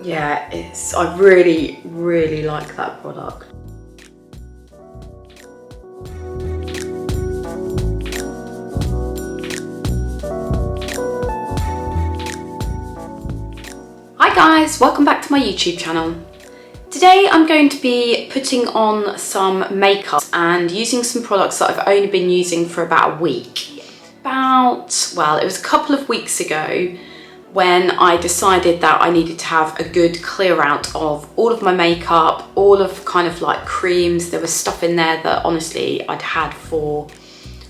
Yeah, I really, really like that product. Hi guys, welcome back to my YouTube channel. Today I'm going to be putting on some makeup and using some products that I've only been using for about a week. Well, it was a couple of weeks ago when I decided that I needed to have a good clear out of all of my makeup, all of kind of like creams. There was stuff in there that honestly I'd had for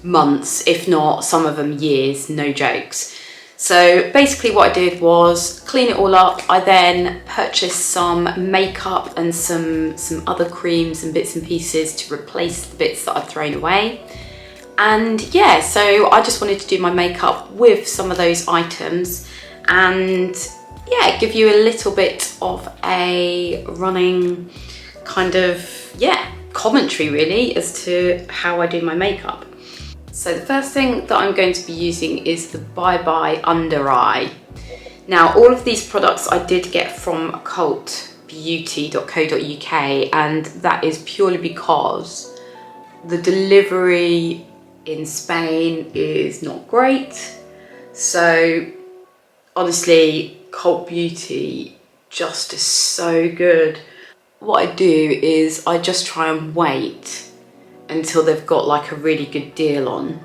months, if not some of them years, no jokes. So basically what I did was clean it all up. I then purchased some makeup and some other creams and bits and pieces to replace the bits that I'd thrown away. And yeah, so I just wanted to do my makeup with some of those items and yeah, give you a little bit of a running kind of, yeah, commentary really as to how I do my makeup. So the first thing that I'm going to be using is the Bye Bye Under Eye. Now all of these products I did get from cultbeauty.co.uk, and that is purely because the delivery in Spain is not great. So honestly, Cult Beauty just is so good. What I do is I just try and wait until they've got like a really good deal on,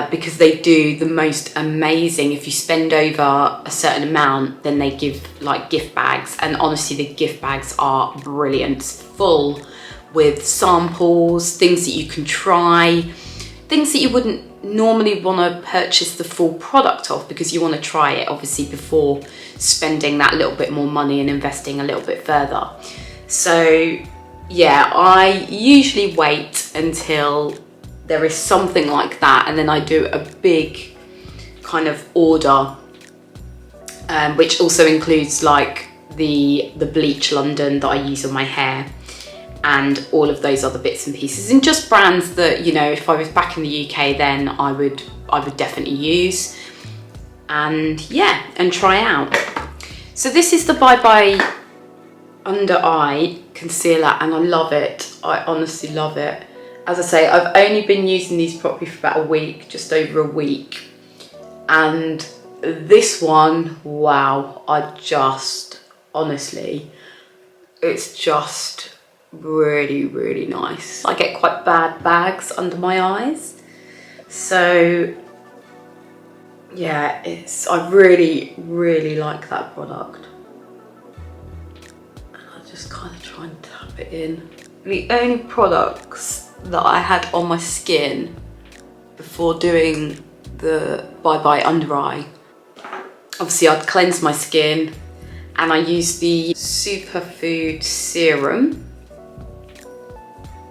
because they do the most amazing, if you spend over a certain amount, then they give like gift bags, and honestly the gift bags are brilliant, full with samples, things that you can try, things that you wouldn't normally want to purchase the full product of because you want to try it obviously before spending that little bit more money and investing a little bit further. So yeah, I usually wait until there is something like that, and then I do a big kind of order, which also includes like the bleach London that I use on my hair and all of those other bits and pieces, and just brands that, you know, if I was back in the UK then I would definitely use and yeah, and try out. So this is the Bye Bye Under Eye concealer and I love it. I honestly love it. As I say, I've only been using these properly for about a week, just over a week, and this one, wow, honestly, it's just really, really nice. I get quite bad bags under my eyes, so yeah, I really, really like that product. I just kind of try and tap it in. The only products that I had on my skin before doing the Bye Bye Under Eye, obviously I'd cleanse my skin and I used the Superfood Serum.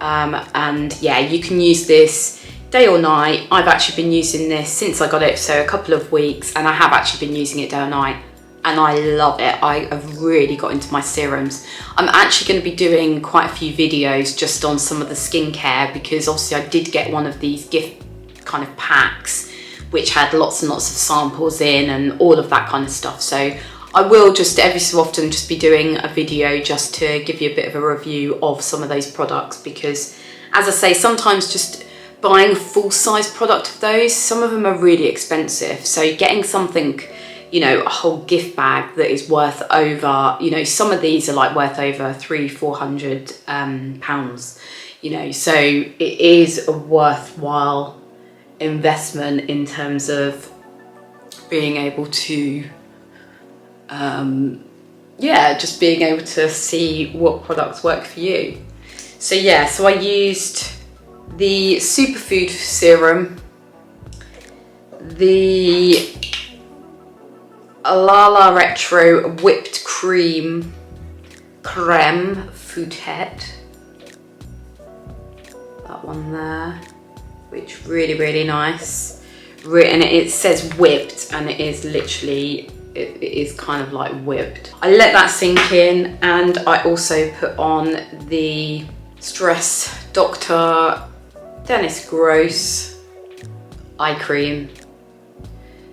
And yeah, you can use this day or night. I've actually been using this since I got it, so a couple of weeks, and I have actually been using it day or night and I love it. I have really got into my serums. I'm actually going to be doing quite a few videos just on some of the skincare because obviously I did get one of these gift kind of packs which had lots and lots of samples in and all of that kind of stuff. So I will just every so often just be doing a video just to give you a bit of a review of some of those products, because as I say, sometimes just buying a full size product of those, some of them are really expensive. So getting something, you know, a whole gift bag that is worth over, you know, some of these are like worth over £300–400 pounds, you know, so it is a worthwhile investment in terms of being able to yeah, just being able to see what products work for you. So yeah, so I used the Superfood Serum, the La Retro Whipped Cream Creme Fouette, that one there, which really nice, and it says whipped and it is literally, it is kind of like whipped. I let that sink in, and I also put on the Stress Dr. Dennis Gross eye cream.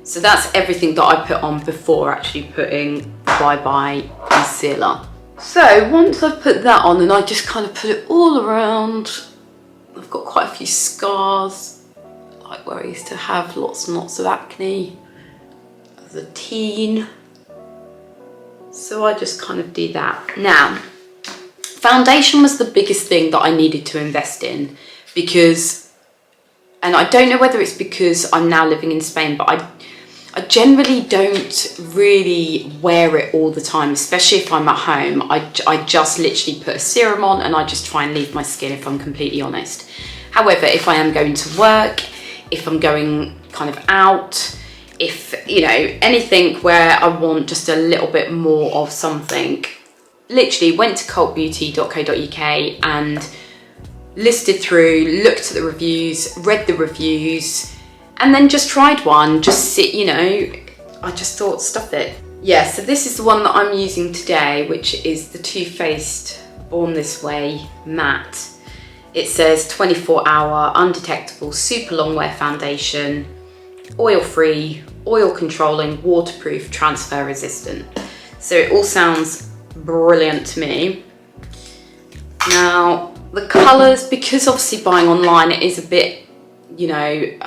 So that's everything that I put on before actually putting Bye Bye concealer. So once I've put that on, and I just kind of put it all around, I've got quite a few scars, like where I used to have lots and lots of acne as a teen. So I just kind of do that. Now, foundation was the biggest thing that I needed to invest in because, and I don't know whether it's because I'm now living in Spain, but I generally don't really wear it all the time, especially if I'm at home. I just literally put a serum on and I just try and leave my skin, if I'm completely honest. However, if I am going to work, if I'm going kind of out, if, you know, anything where I want just a little bit more of something, literally went to cultbeauty.co.uk and listed through, looked at the reviews, read the reviews, and then just tried one, you know, I just thought, stuff it. Yeah, so this is the one that I'm using today, which is the Too Faced Born This Way Matte. It says 24-hour undetectable super long wear foundation, oil-free, oil-controlling, waterproof, transfer resistant. So it all sounds brilliant to me. Now, the colours, because obviously buying online, it is a bit, you know,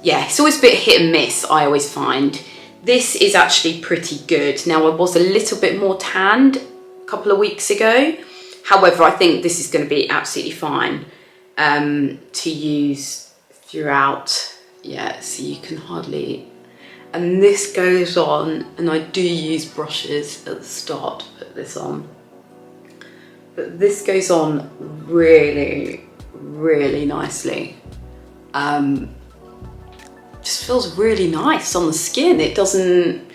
yeah, it's always a bit hit and miss, I always find. This is actually pretty good. Now, I was a little bit more tanned a couple of weeks ago. However, I think this is going to be absolutely fine to use throughout. Yeah, so you can hardly... And this goes on, and I do use brushes at the start to put this on. But this goes on really, really nicely. Just feels really nice on the skin. It doesn't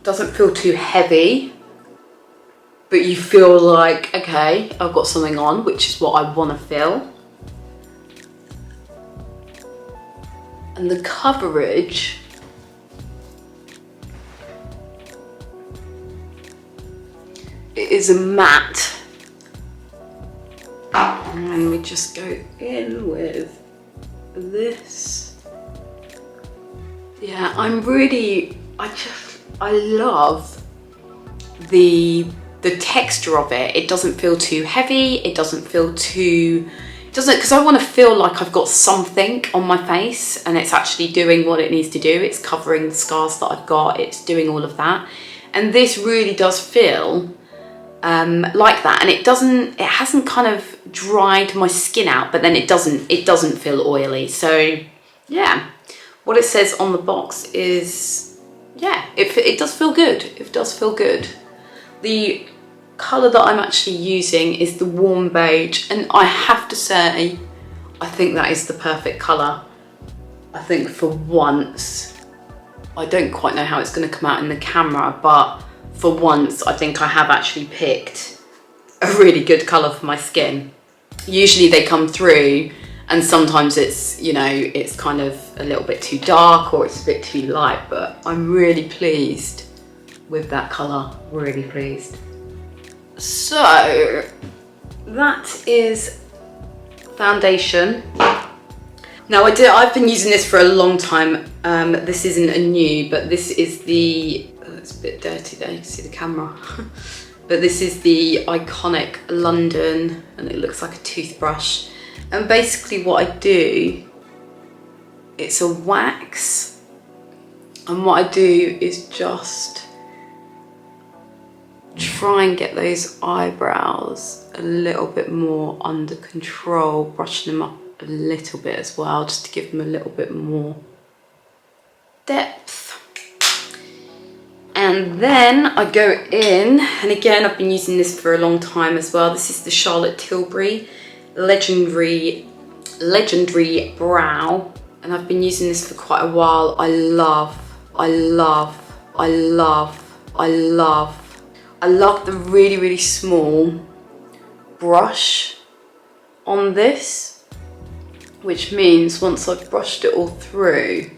feel too heavy, but you feel like, okay, I've got something on, which is what I want to feel. And the coverage, it is a matte. And we just go in with this. Yeah, I love the texture of it. It doesn't feel too heavy. It doesn't feel too, because I want to feel like I've got something on my face and it's actually doing what it needs to do. It's covering the scars that I've got. It's doing all of that. And this really does feel like that. And it hasn't kind of dried my skin out, but then it doesn't feel oily. So yeah. What it says on the box is, yeah, it does feel good. It does feel good. The colour that I'm actually using is the warm beige, and I have to say, I think that is the perfect colour. I think for once, I don't quite know how it's going to come out in the camera, but for once, I think I have actually picked a really good colour for my skin. Usually they come through, and sometimes it's, you know, it's kind of a little bit too dark or it's a bit too light, but I'm really pleased with that colour, really pleased. So that is foundation. Now I've been using this for a long time. This isn't a new, but this is the, oh, it's a bit dirty there, you can see the camera. But this is the Iconic London, and it looks like a toothbrush. And basically what I do, it's a wax, and what I do is just try and get those eyebrows a little bit more under control, brushing them up a little bit as well, just to give them a little bit more depth. And then I go in, and again, I've been using this for a long time as well. This is the Charlotte Tilbury Legendary Brow, and I've been using this for quite a while. I love the really, really small brush on this, which means once I've brushed it all through,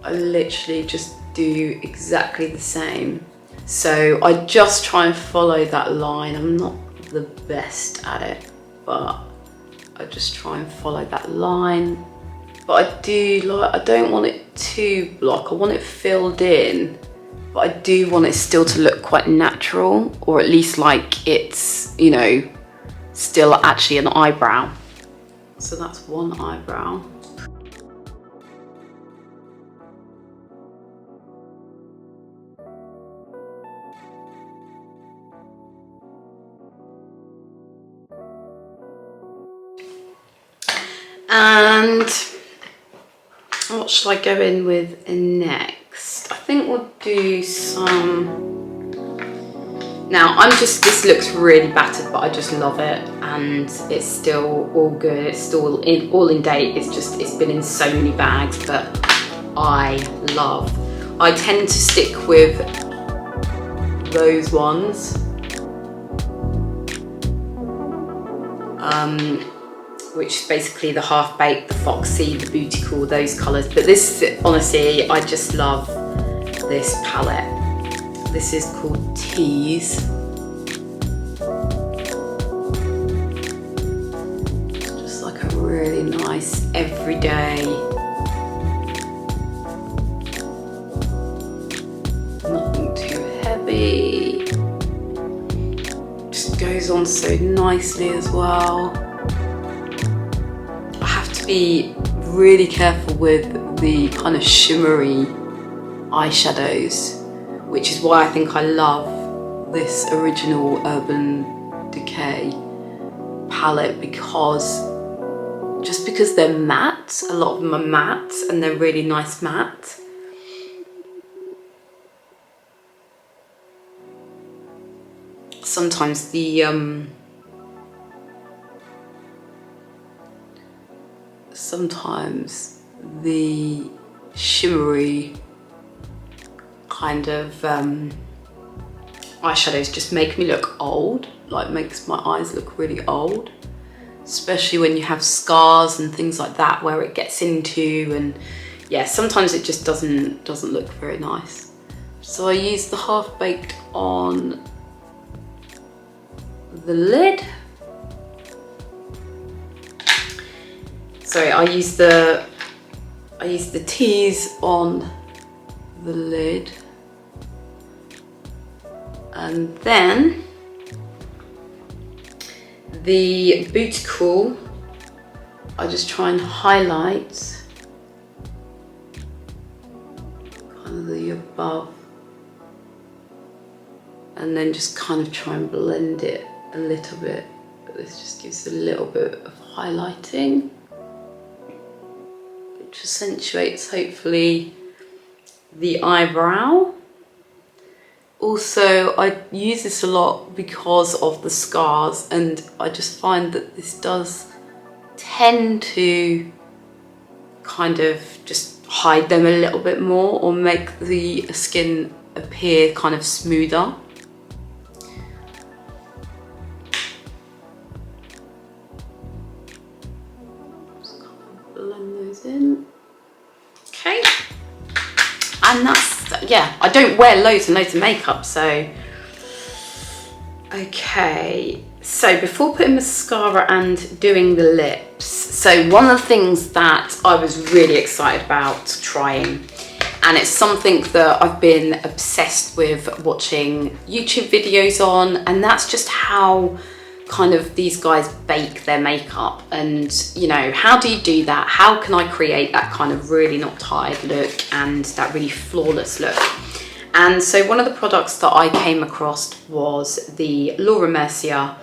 I literally just do exactly the same. So I just try and follow that line. I'm not the best at it, but I just try and follow that line but I do like, I don't want it too block. I want it filled in, but I do want it still to look quite natural, or at least like it's, you know, still actually an eyebrow. So that's one eyebrow. And what should I go in with next? I think we'll do some, now I'm just, this looks really battered, but I just love it, and it's still all good, it's still all in date. It's just, it's been in so many bags, but I tend to stick with those ones. Which is basically the Half-Baked, the Foxy, the Beautiful, those colours. But this, honestly, I just love this palette. This is called Tease. Just like a really nice everyday, nothing too heavy. Just goes on so nicely as well. Be really careful with the kind of shimmery eyeshadows, which is why I think I love this original Urban Decay palette, because just because they're matte, a lot of them are matte, and they're really nice matte. Sometimes the shimmery kind of eyeshadows just make me look old, like makes my eyes look really old, especially when you have scars and things like that where it gets into, and yeah, sometimes it just doesn't look very nice. So I use the Half-Baked on the lid. Sorry, I use the Tease on the lid, and then the Beautiful, I just try and highlight kind of the above, and then just kind of try and blend it a little bit. But this just gives a little bit of highlighting, which accentuates hopefully the eyebrow. Also, I use this a lot because of the scars, and I just find that this does tend to kind of just hide them a little bit more, or make the skin appear kind of smoother. In. Okay, and that's, yeah, I don't wear loads and loads of makeup, so okay. So before putting mascara and doing the lips, so one of the things that I was really excited about trying, and it's something that I've been obsessed with watching YouTube videos on, and that's just how kind of these guys bake their makeup. And you know, how do you do that? How can I create that kind of really not tired look and that really flawless look? And so one of the products that I came across was the Laura Mercier,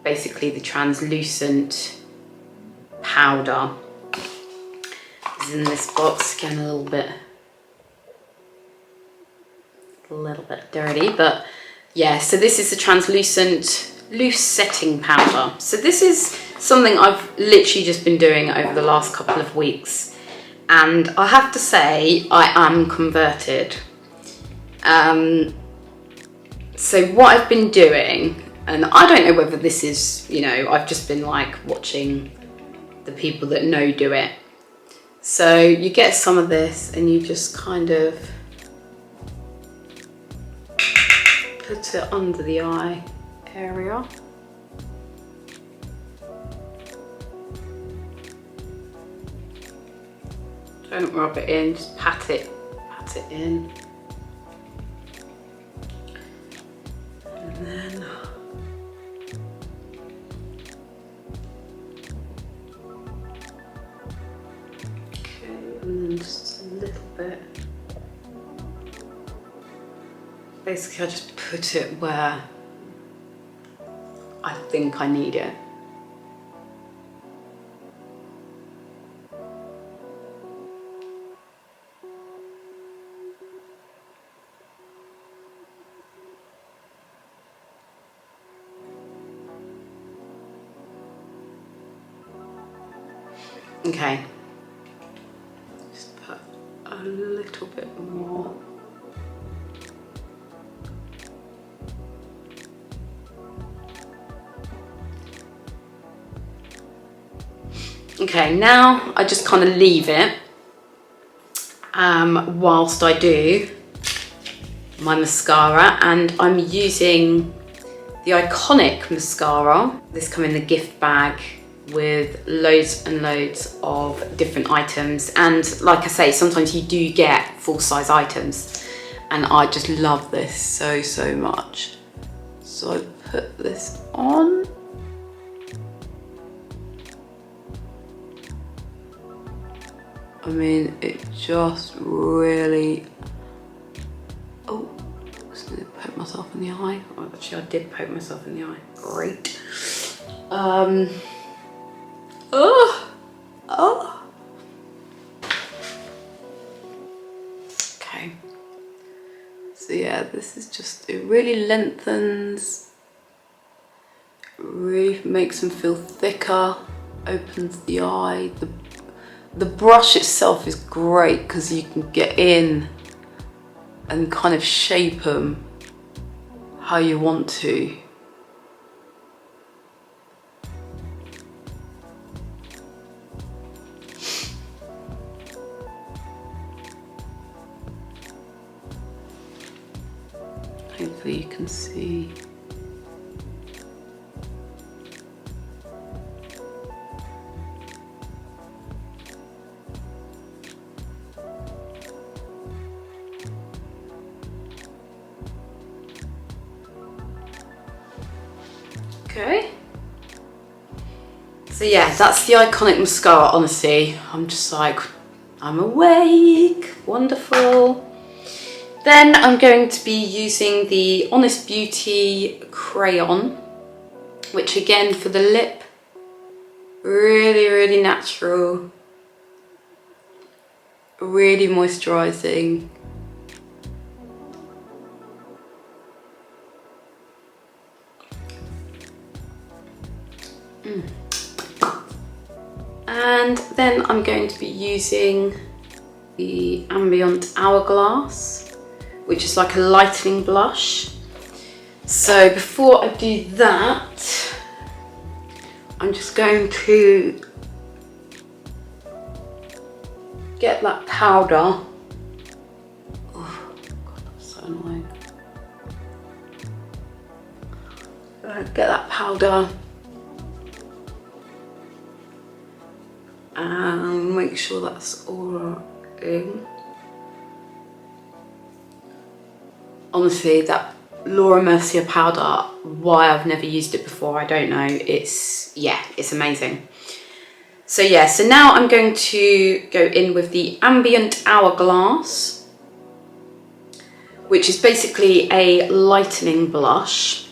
basically the translucent powder. It's in this box, again a little bit dirty, but yeah, so this is the translucent loose setting powder. So this is something I've literally just been doing over the last couple of weeks, and I have to say I am converted. So what I've been doing, and I don't know whether this is, you know, I've just been like watching the people that know do it. So you get some of this and you just kind of put it under the eye area. Don't rub it in, just pat it in. And then and then just a little bit. Basically, I just put it where I think I need it. Okay. A little bit more. Okay, now I just kind of leave it whilst I do my mascara, and I'm using the Iconic mascara. This comes in the gift bag with loads and loads of different items, and like I say, sometimes you do get full-size items, and I just love this so much. So I put this on. I mean, it just really, oh, I was gonna poke myself in the eye. Oh, actually I did poke myself in the eye, great. Okay, so yeah, this is just, it really lengthens, really makes them feel thicker, opens the eye. The brush itself is great because you can get in and kind of shape them how you want to. Hopefully you can see. Okay. So yeah, that's the Iconic mascara, honestly. I'm just like, I'm awake, wonderful. Then I'm going to be using the Honest Beauty Crayon, which again for the lip, really natural, really moisturising. And then I'm going to be using the Ambient Hourglass, which is like a lightening blush. So before I do that, I'm just going to get that powder. Oh God, that's so annoying. Get that powder and make sure that's all in. Honestly, that Laura Mercier powder, why I've never used it before, I don't know. It's, yeah, it's amazing. So yeah, so now I'm going to go in with the Ambient Hourglass, which is basically a lightening blush.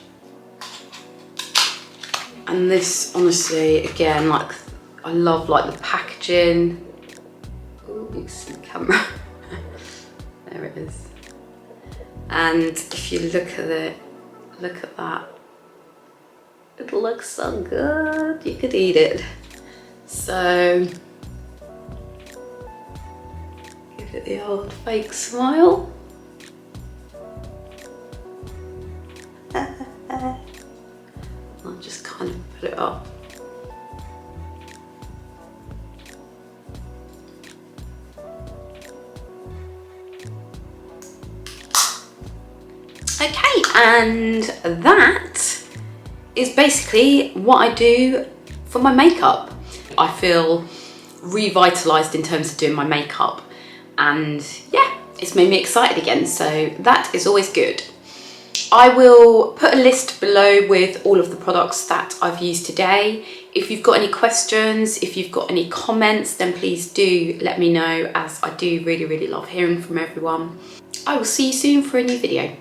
And this, honestly, again, like, I love like the packaging. Oh, you can see the camera. There it is. And if you look at it, look at that. It looks so good, you could eat it. So, give it the old fake smile. I'll just kind of put it up. Okay, and that is basically what I do for my makeup. I feel revitalized in terms of doing my makeup, and yeah, it's made me excited again, so that is always good. I will put a list below with all of the products that I've used today. If you've got any questions, if you've got any comments, then please do let me know, as I do really love hearing from everyone. I will see you soon for a new video.